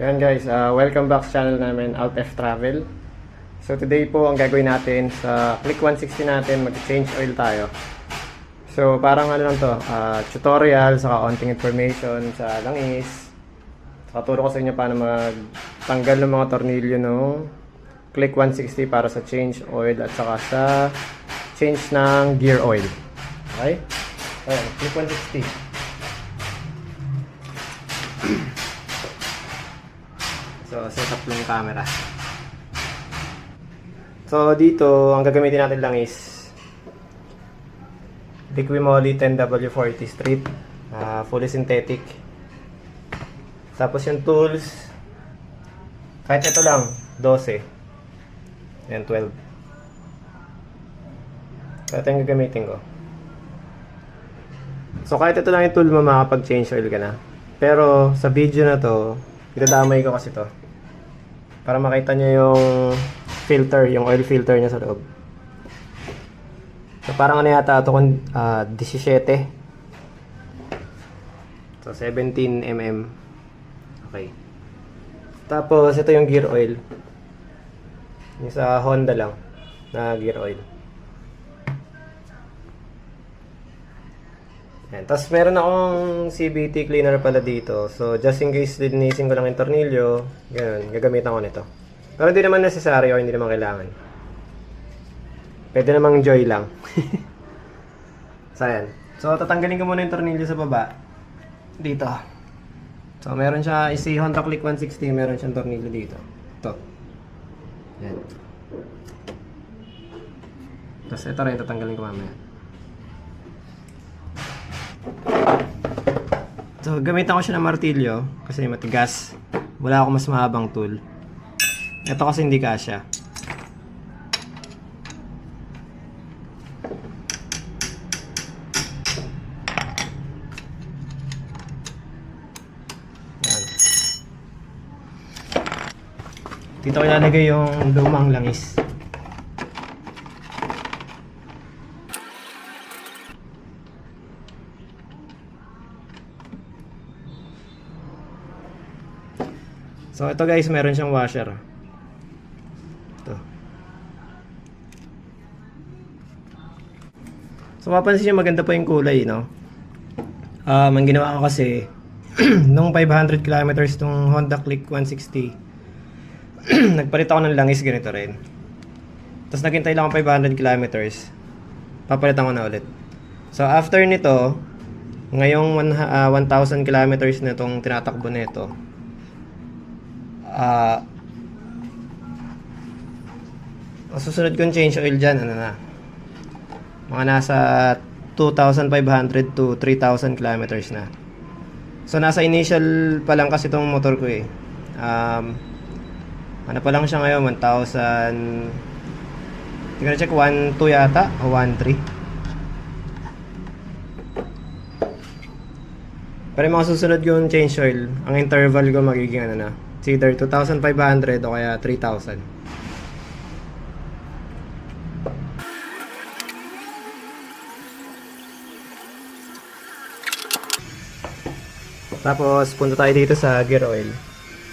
Yan guys, welcome back sa channel namin, Alt F Travel. So today po, ang gagawin natin sa Click 160 natin, mag-change oil tayo. So parang ano lang to, tutorial, saka onting information sa langis. Saka turo ko sa inyo paano magtanggal ng mga tornilyo ng Click 160 para sa change oil at saka sa change ng gear oil. Okay? Ayan, Click 160. So, set up yung camera. So, dito, ang gagamitin natin lang is Liquimoli 10W40 strip, fully synthetic. Tapos yung tools, kahit ito lang, 12. Yan, 12. So, ito yung gagamitin ko. So, kahit ito lang yung tool mo, makapag-change oil ka na. Pero, sa video na to, idadamay ko kasi to para makita nyo yung filter, yung oil filter niya sa loob. So parang ano yata ito kung 17. So 17 mm. Okay. Tapos ito yung gear oil. Yung sa Honda lang na gear oil. Ayan. Tapos meron akong CVT cleaner pala dito. So, just in case linisin ko lang yung tornilyo, ganun, gagamitan ko nito. Pero hindi naman necessary o hindi naman kailangan. Pwede namang joy lang. So, ayan. So, tatanggalin ko muna yung tornilyo sa baba. Dito. So, meron siya, si Honda Click 160, meron siyang tornilyo dito. Ito. Ayan. Tapos, ito rin, tatanggalin ko mamaya. So, gamitan ko siya ng martilyo kasi matigas. Wala akong mas mahabang tool. Ito kasi hindi kasya. Yan. Dito ko ilalagay yung lumang langis. So ito guys, meron siyang washer. Ito. So mapansin niyo maganda pa yung kulay, no? Ang ginawa ko kasi nung 500 kilometers tong Honda Click 160 nagpalit ako ng langis ganito rin. Tapos naghintay lang ako 500 kilometers. Papalitan ko na ulit. So after nito, ngayong 1,000 kilometers na itong tinatakbo nito, susunod kong change oil dyan, ano na, mga nasa 2,500 to 3,000 kilometers na. So nasa initial pa lang kasi itong motor ko eh. Ano pa lang siya ngayon, 1,000, hindi ko na check, 1.2 yata o 1.3. Pero yung mga susunod yung change oil, ang interval ko magiging ano na, it's either 2,500 o kaya 3,000. Tapos punta tayo dito sa gear oil.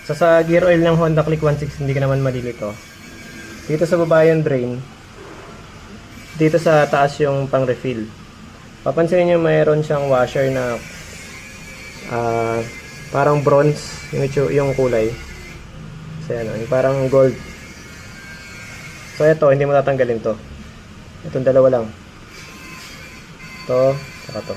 So sa gear oil ng Honda Click 160 hindi ka naman malilito. Dito sa baba yung drain. Dito sa taas yung pang refill. Papansinin niyo mayroon siyang washer na parang bronze yung kulay. So yan, yung parang gold. So ito, hindi mo tatanggalin to. Itong dalawa lang. To, saka to.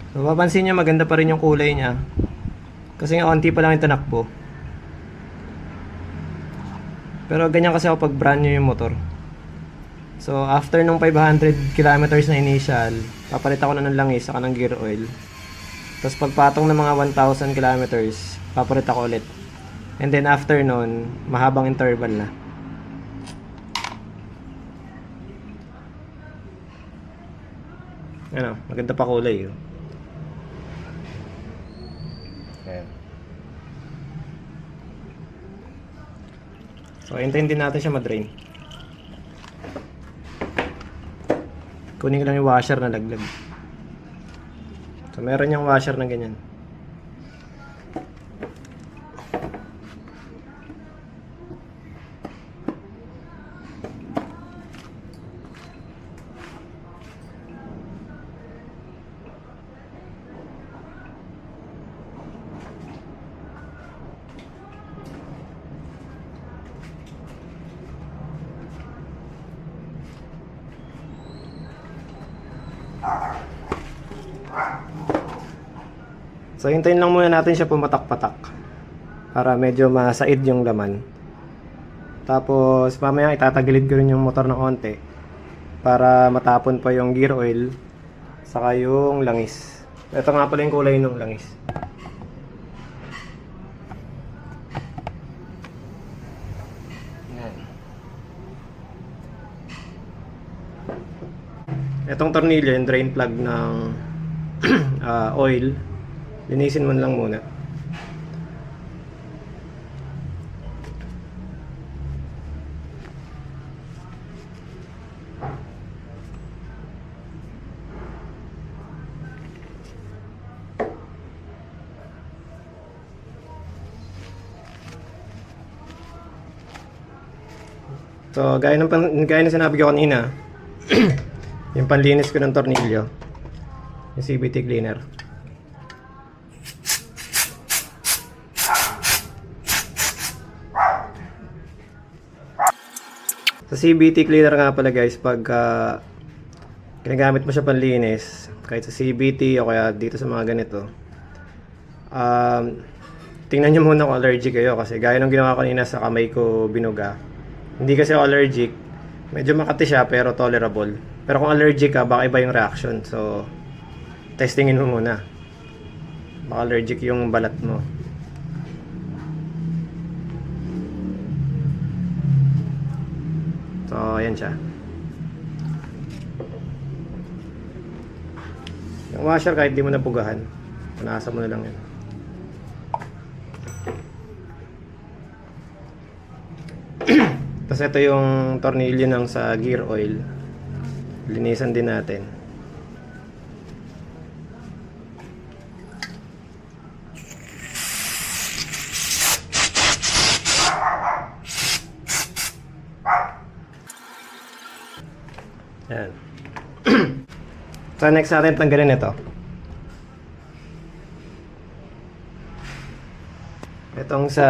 So, mapapansin nyo maganda pa rin yung kulay niya. Kasi nga onti pa lang yung tinakbo. Pero ganyan kasi ako pag brand new yung motor. So after nung 500 kilometers na initial, papalit ako na ng langis saka ng gear oil. Tapos pagpatong ng mga 1,000 kilometers, papalit ako ulit. And then after nun, mahabang interval na. Ano, maganda pa kulay. Ayan. So, hintayin din natin siya ma-drain. Kunin ko lang yung washer na laglag. So, meron yung washer na ganyan. So, hintayin lang muna natin siya pumatak-patak para medyo masaid yung laman. Tapos, mamaya itatagilid ko rin yung motor ng onte para matapon pa yung gear oil saka yung langis. Ito nga pala yung kulay ng langis. Yan. Itong tornilyo, yung drain plug ng oil, linisin mo lang muna. So, gaya ng sinabi ko kanina, yung panlinis ko ng tornilyo, yung CVT cleaner. Sa CVT cleaner nga pala guys, pag ginagamit mo siya panlinis, kahit sa CVT o kaya dito sa mga ganito, tingnan nyo muna kung allergic kayo, kasi gaya ng ginawa ko kanina sa kamay ko binuga. Hindi kasi ako allergic, medyo makati siya pero tolerable. Pero kung allergic ka, baka iba yung reaction. So, testingin mo muna. Baka allergic yung balat mo. So, ayan siya. Yung washer, kahit di mo napugahan, punasan mo na lang yun. Tapos ito yung tornilyo ng sa gear oil. Linisan din natin. Yan. So next natin tanggalin ito. Itong sa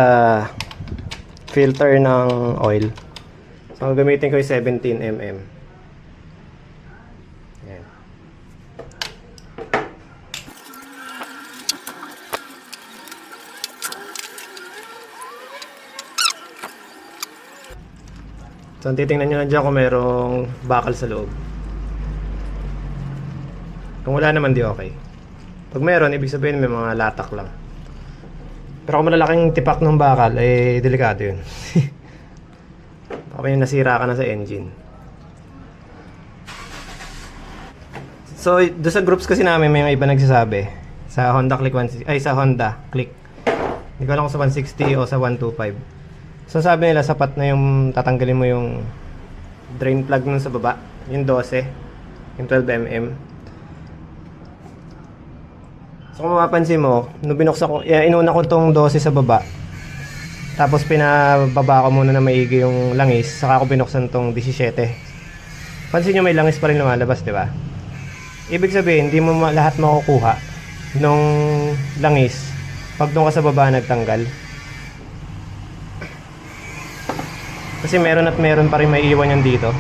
filter ng oil. So gamitin ko yung 17mm. Yan. So titingnan nyo na dyan kung merong bakal sa loob. Kung wala naman, di okay. Pag meron, ibig sabihin may mga latak lang. Pero kung malalaking tipak ng bakal, eh delikado yun. Baka yung nasira ka na sa engine. So, doon sa groups kasi namin, may iba nagsasabi sa Honda Click 160, ay sa Honda Click. Hindi ko alam kung sa 160 o sa 125. So, sabi nila sapat na yung tatanggalin mo yung drain plug nun sa baba, yung 12, yung 12mm. So, kung mapapansin mo, nung binuksan ko, inuna ko tong 12 sa baba. Tapos pinababa ko muna na maigi yung langis, saka ko binuksan tong 17. Pansin nyo may langis pa rin lumalabas, di ba? Ibig sabihin, hindi mo lahat makukuha nung langis pag doon ka sa baba nagtanggal. Kasi meron at meron pa rin may iwan yan dito.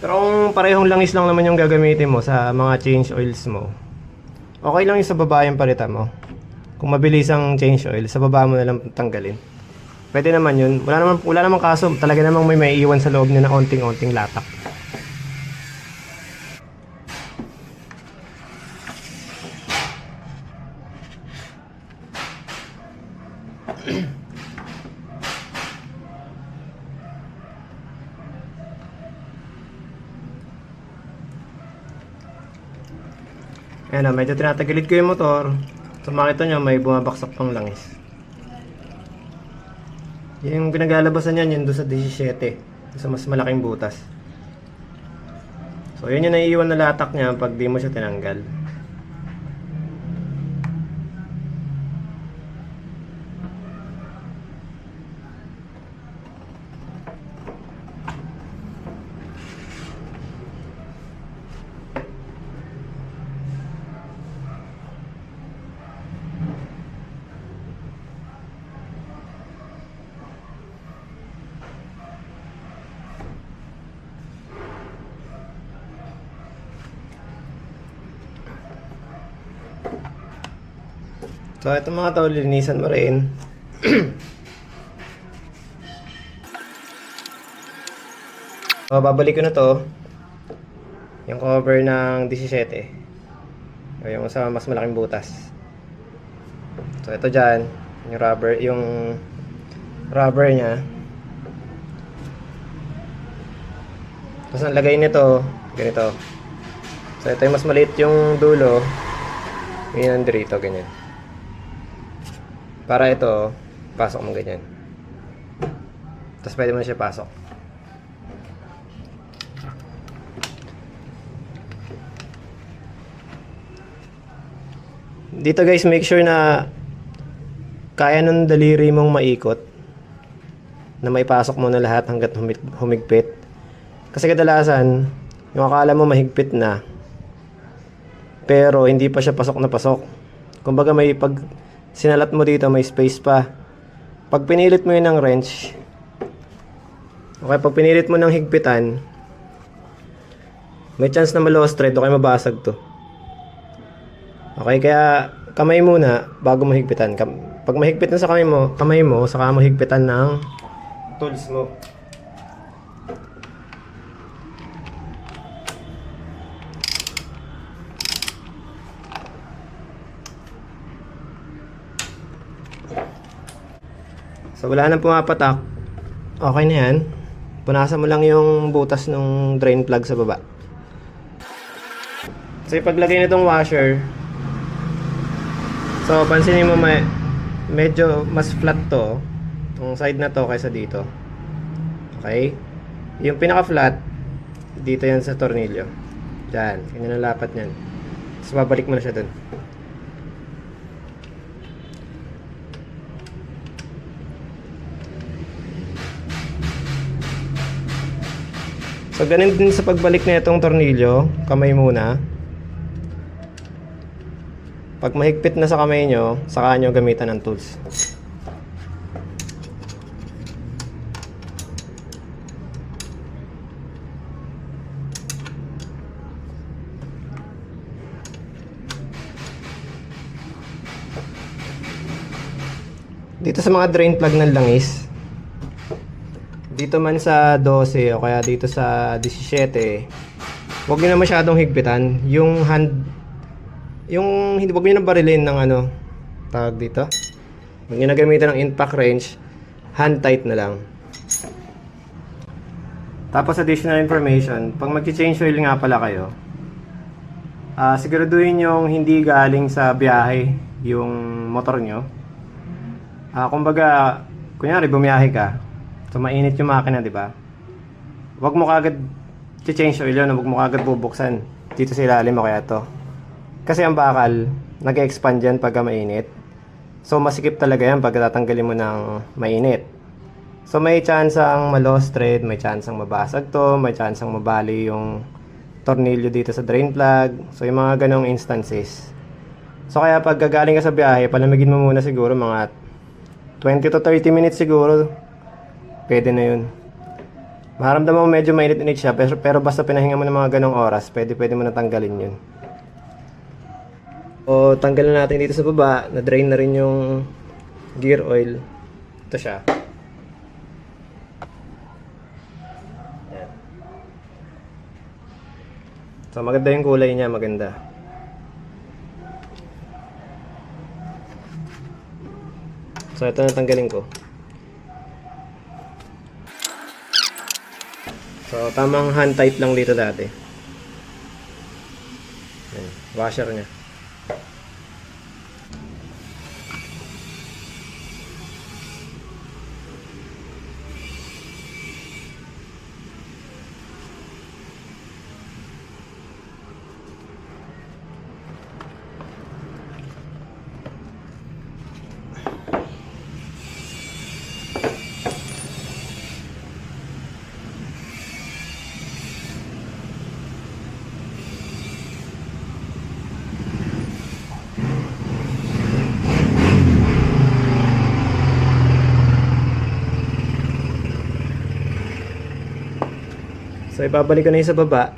Pero kung parehong langis lang naman yung gagamitin mo sa mga change oils mo, okay lang yung sa baba yung palitan mo. Kung mabilis ang change oil, sa baba mo na lang tanggalin. Pwede naman yun. Wala namang kaso. Talaga namang may iwan sa loob niya na onting-onting latak. Ayan na, medyo tinatagilid ko yung motor. So makita nyo, may bumabaksak pang langis. Yung pinaglalabasan yan, yun doon sa 17. Sa mas malaking butas. So yun yung naiiwan na latak niya pag di mo siya tinanggal. So ito mga tol, linisan mo rin. So babalik ko na to. Yung cover ng 17. O yung sa mas malaking butas. So ito dyan, yung rubber niya. Tapos ang lagay nito, ganito. So ito yung mas maliit yung dulo. Yun dito, ganyan. Para ito, pasok mo ganyan. Tapos pwede mo na siya pasok. Dito guys, make sure na kaya ng daliri mong maikot. Na may pasok mo na lahat hanggat humigpit. Kasi kadalasan, yung akala mo mahigpit na, pero hindi pa siya pasok na pasok. Kumbaga may pag sinalat mo dito, may space pa. Pag pinilit mo yun ng wrench, okay, pag pinilit mo ng higpitan, may chance na ma-lost thread o kaya mabasag to. Okay, kaya kamay muna bago mo higpitan. Pag mahigpit na sa kamay mo, saka mo higpitan ng tools mo. So wala nang pumapatak. Okay na yan. Punasan mo lang yung butas ng drain plug sa baba. So yung paglagay nitong washer, so pansinin mo medyo mas flat to, yung side na to kaysa dito. Okay? Yung pinaka flat dito yan sa tornilyo. Diyan, ganyan ang lapat niyan. Tapos babalik mo na siya dun. So ganun din sa pagbalik na itong tornilyo, kamay muna. Pag mahigpit na sa kamay nyo, saka nyo gamitan ng tools. Dito sa mga drain plug ng langis, dito man sa 12 o kaya dito sa 17, huwag nyo na masyadong higpitan. Yung huwag nyo na barilin ng tawag dito. Huwag nyo na gamitan ng impact wrench, hand tight na lang. Tapos additional information, pag mag-change oil nga pala kayo, siguraduhin yung hindi galing sa biyahe yung motor nyo. Kumbaga, kunyari bumiyahe ka, so mainit yung makina, di ba? Huwag mo kagad i-change oil yun, huwag mo kagad bubuksan dito sa ilalim o kaya to. Kasi ang bakal, nag-expand yan pagka mainit. So masikip talaga yan pag tatanggalin mo ng mainit. So may chance ang ma-lost thread, may chance ang mabasag to, may chance ang mabali yung tornilyo dito sa drain plug. So yung mga ganong instances. So kaya pag gagaling ka sa biyahe, palamigin mo muna siguro mga 20 to 30 minutes siguro. Pwede na yun. Maramdaman mo medyo mainit-init siya, pero basta pinahinga mo ng mga ganong oras, pwede mo na tanggalin yun. O tanggalin natin dito sa baba, na-drain na rin yung gear oil. Ito siya. Yan. So maganda yung kulay niya, maganda. So ito na tanggalin ko. So, tamang hand tight lang dito dati. Ayan, washer niya. So ibabalik ko na yung sa baba.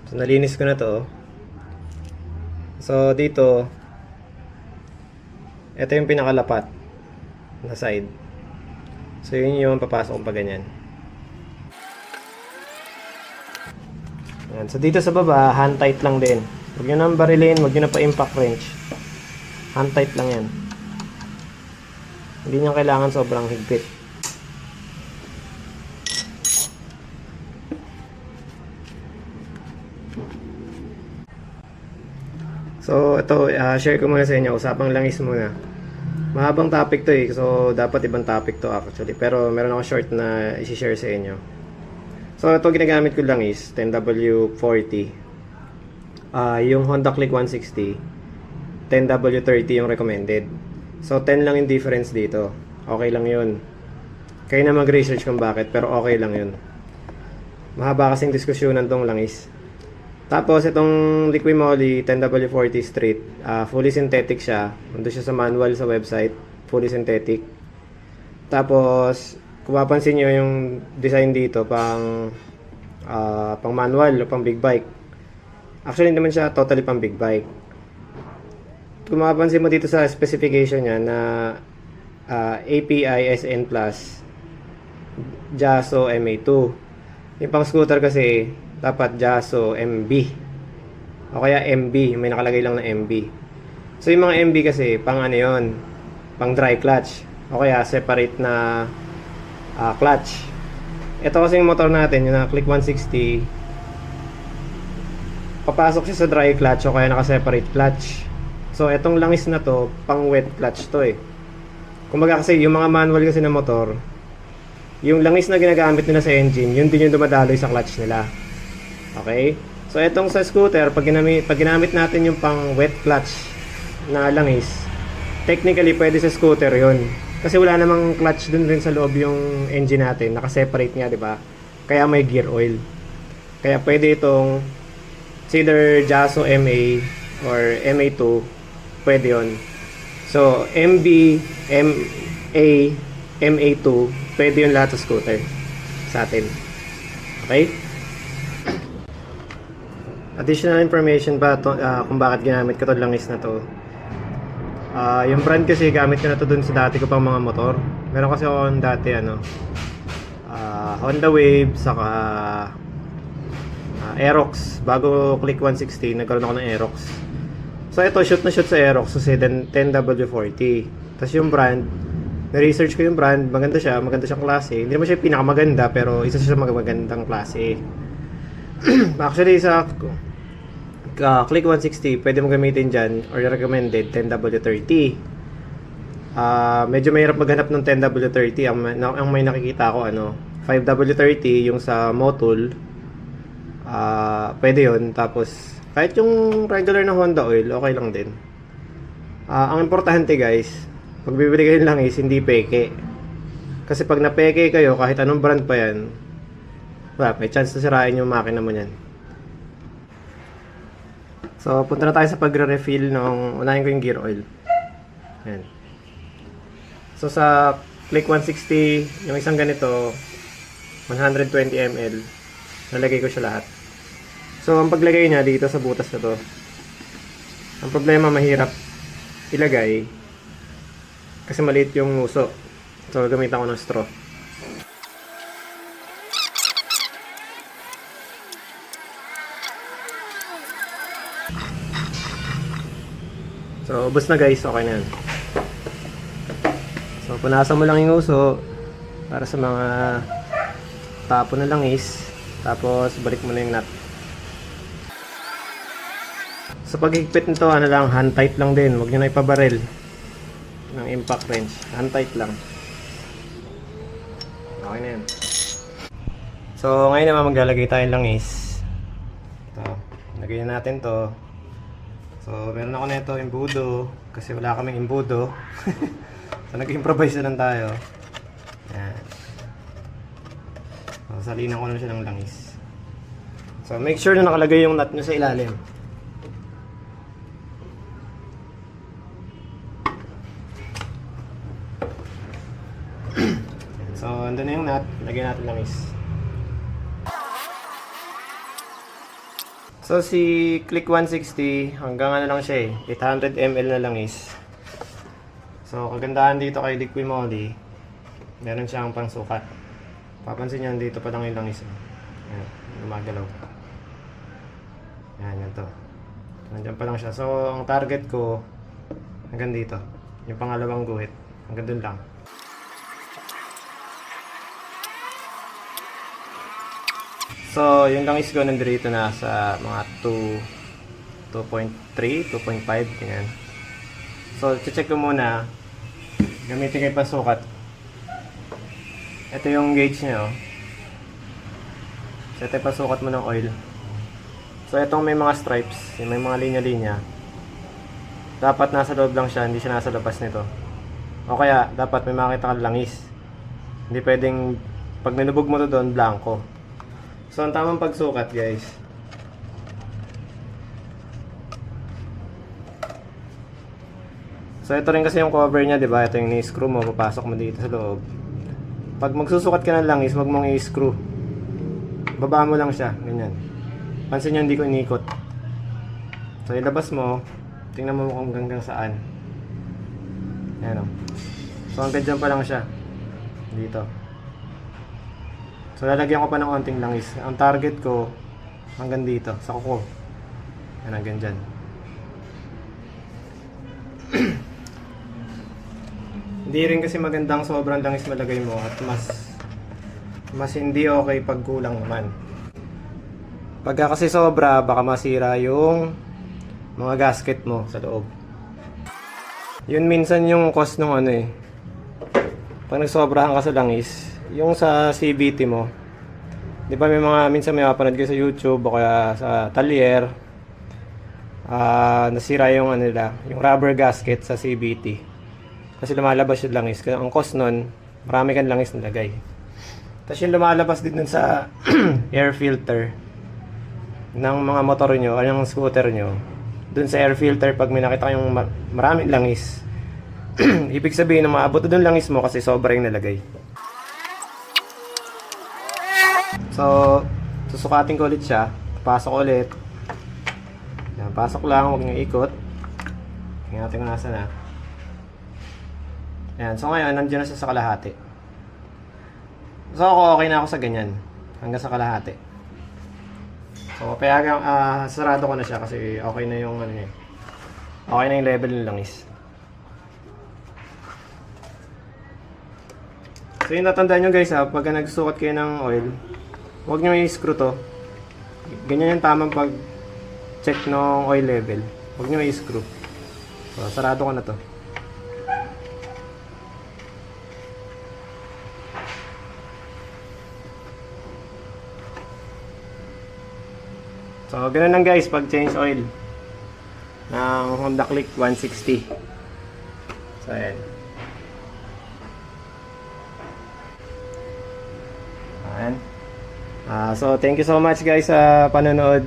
So nalinis ko na to. So dito, ito yung pinakalapat na side. So yun yung papasok pa ganyan. Ayan. So dito sa baba, hand tight lang din. Huwag nyo nang barilin, huwag nyo na pa impact wrench. Hand tight lang yan. Hindi nyo kailangan sobrang higpit. So ito, share ko muna sa inyo, usapang langis muna. Mahabang topic to eh, so dapat ibang topic to actually. Pero meron ako short na isi-share sa inyo. So ito ginagamit ko langis, 10W40. Yung Honda Click 160, 10W30 yung recommended. So 10 lang yung difference dito. Okay lang yun. Kayo na mag-research kung bakit, pero okay lang yun. Mahaba kasing diskusyonan tong langis. Tapos itong Liquimoly 10W40 Street, fully synthetic siya. Nandun siya sa manual sa website, fully synthetic. Tapos kung mapansin nyo yung design dito pang manual o pang big bike. Actually hindi naman siya totally pang big bike. Kung mapansin mo dito sa specification niya na API SN Plus JASO MA2. Yung pang scooter kasi dapat JASO MB o kaya MB, may nakalagay lang na MB. So yung mga MB kasi pang ano yun, pang dry clutch o kaya separate na clutch. Ito kasi yung motor natin, yung Click 160, papasok siya sa dry clutch o kaya naka-separate clutch. So itong langis na to, pang wet clutch to eh. Kumbaga kasi yung mga manual kasi na motor, yung langis na ginagamit nila sa engine, yun din yung dumadaloy sa clutch nila. Okay? So itong sa scooter, pag ginamit natin yung pang wet clutch na langis, technically pwede sa scooter yun. Kasi wala namang clutch dun rin sa loob yung engine natin, naka-separate nga, di ba? Kaya may gear oil. Kaya pwede itong either JASO MA or MA2, pwede yun. So MB, MA, MA2, pwede yun lahat sa scooter sa atin. Okay? Additional information pa to, kung bakit ginamit ko 'tong langis na to. Yung brand kasi gamit ko na to dun sa dati ko pang mga motor. Meron kasi ako dati Honda Wave saka Aerox. Bago Click 160 nagkaroon ako ng Aerox. So ito shoot na shoot sa Aerox kasi 10W40. Tapos yung brand, na-research ko yung brand, maganda siyang klase. Hindi naman siya pinakamaganda pero isa siya sa magagandang klase. Actually sa Click 160 pwede mo gamitin dyan or recommended 10W30. Medyo mahirap maghanap ng 10W30. Ang may nakikita ko 5W30 yung sa Motul. Pwede yun. Tapos kahit yung regular na Honda oil okay lang din. Ang importante guys, pag bibili kayo ng langis hindi peke. Kasi pag napeke kayo kahit anong brand pa yan, may chance na sirain yung makina mo niyan. So, punta na tayo sa pagre-refill nung unahin ko yung gear oil. Ayan. So, sa Click 160, yung isang ganito, 120 ml, nalagay ko siya lahat. So, ang paglagay niya dito sa butas na to, ang problema mahirap ilagay kasi maliit yung nguso. So, gamitan ko ng straw. So, ubos na guys, okay na yan. So, punasan mo lang yung uso para sa mga tapo na langis. Tapos, balik mo na yung nut. So, paghigpit nito, hand tight lang din. Huwag nyo na ipabaril ng impact wrench. Hand tight lang. Okay na yan. So, ngayon naman maglalagay tayo ng langis. Ito, lagyan natin to. So, meron ako nito imbudo kasi wala kaming imbudo. So, nag-improvise na lang tayo. Ayan. So, salinan ko lang siya ng langis. So, make sure na nakalagay yung nut nyo sa ilalim. So, andun na yung nut. Lagyan natin langis. So si Click 160, hanggang ano lang siya 800 ml na langis. So kagandahan dito kay Liqui Moly, meron siyang pangsukat. Papansin nyo, dito pa lang yung langis. Ayan, gumagalaw. Ayan, yan to. Nandiyan pa lang siya. So ang target ko, hanggang dito. Yung pangalawang guhit. Hanggang dun lang. So, yung langis ko nandito na sa mga 2.3, 2.5, ganyan. So, check ko muna. Gamitin kayo pasukat. Ito yung gauge niya, oh. So, ito yung pasukat mo ng oil. So, itong may mga stripes, yung may mga linya-linya. Dapat nasa loob lang siya, hindi siya nasa labas nito. O kaya, dapat may makita kang langis. Hindi pwedeng, pag nilubog mo to doon, blanco. So, ang tamang pagsukat, guys. So, ito rin kasi yung cover niya, di ba? Ito yung ni-screw mo, papasok mo dito sa loob. Pag magsusukat ka ng langis, wag mong i-screw. Baba mo lang siya, ganyan. Pansin nyo, hindi ko inikot. So, ilabas mo, tingnan mo kung hanggang saan. Ayan o. So, hanggang dyan pa lang siya. Dito. So, lalagyan ko pa ng konting langis. Ang target ko, hanggang dito, sa kuko. Yan, hanggang dyan. Hindi rin kasi magandang sobrang langis malagay mo at mas hindi okay pag kulang naman. Pagka kasi sobra, baka masira yung mga gasket mo sa loob. Yun minsan yung cost ng ano eh. Pag nagsobrahan ka sa langis, yung sa CVT mo, di ba may mga minsan may mapanood kayo sa YouTube o kaya sa Talyer, nasira yung ano nila, yung rubber gasket sa CVT kasi lumalabas yung langis. Kaya ang cost nun, marami kang langis nilagay. Tapos yung lumalabas din dun sa air filter ng mga motor nyo o yung scooter nyo, dun sa air filter, pag may nakita kayong maraming langis, ibig sabihin na maabot dun langis mo kasi sobra yung nalagay. So, susukatin ko ulit siya. Pasok ulit. Yan, pasok lang, huwag nyo ikot. Tingnan natin kung nasa na. Yan, so ngayon, nandiyan na siya sa kalahati. So, ako okay na ako sa ganyan. Hanggang sa kalahati. So, payagang, sarado ko na siya kasi okay na yung, ano niya. Okay na yung level ng langis. So, yung natandaan nyo guys ha, pag nagsukat kayo ng oil, huwag nyo i-screw to. Ganyan yung tamang pag-check ng oil level. Huwag nyo i-screw. So, sarado ko na to. So, ganun lang guys pag change oil ng Honda Click 160. So, ayan. Ayan. So, thank you so much guys sa panonood.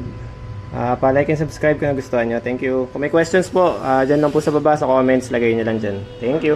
Pa-like and subscribe kung nagustuhan nyo. Thank you. Kung may questions po, dyan lang po sa baba sa comments, lagay nyo lang dyan. Thank you.